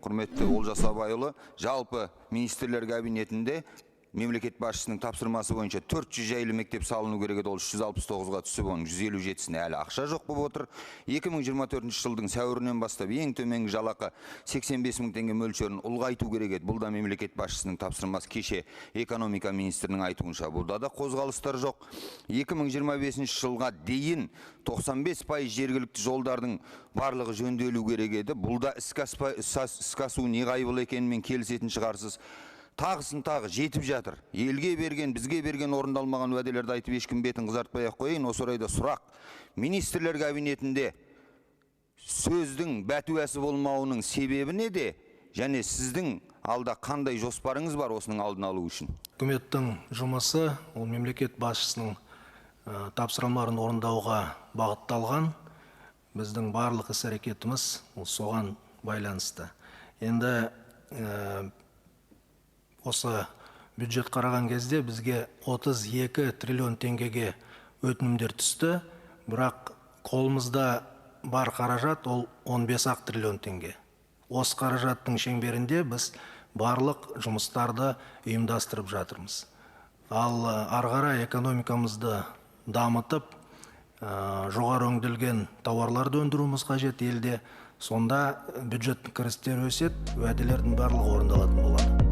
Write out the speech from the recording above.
Құрметті Олжас Абайұлы, жалпы министрлер кабинетінде мемлекет басшысының тапсырмасы бойынша 400 жайлы мектеп салыну керек еді, ол 369-ға түсіп, оның 157-сіне әлі ақша жоқ болып отыр. 2024 жылдың сәуірінен бастап ең төменгі жалақы 85 мың теңге мөлшерін ұлғайту керек еді. Бұл да мемлекет басшысының тапсырмасы, кеше экономика министрінің айтуынша. Бұлда да қозғалыстар жоқ. 2025 жылға дейін 95% жергілікті жолдардың барлығы жөнделу керек еді. Бұл да іске асу неғайбыл екенмен келісетін шығарсыз. Тағысын тағы жетіп жатыр. Елге берген, бізге берген орындалмаған уәделерді айтып ешкім бетін қызартпай ақ қояйын. Осы орайда сұрақ: министрлер кабинетінде сөздің бәтуәсі болмауының себебі неде? Және сіздің алда қандай жоспарыңыз бар осының алдын алу үшін? Үкіметтің жұмысы ол мемлекет басшысының тапсырмаларын орындауға бағытталған. Біздің барлық іс-әрекетіміз соған байланысты. Енді осы бюджет қараған кезде бізге 32 триллион теңгеге өтінімдер түсті, бірақ қолымызда бар қаражат ол 15 триллион теңге. Осы қаражаттың шеңберінде біз барлық жұмыстарды ұйымдастырып жатырмыз. Ал арғара экономикамызды дамытып, жоғары өңделген тауарларды өндіруіміз қажет елде. Сонда бюджеттің кірістері өседі, уәделердің барлығы орындалатын болады.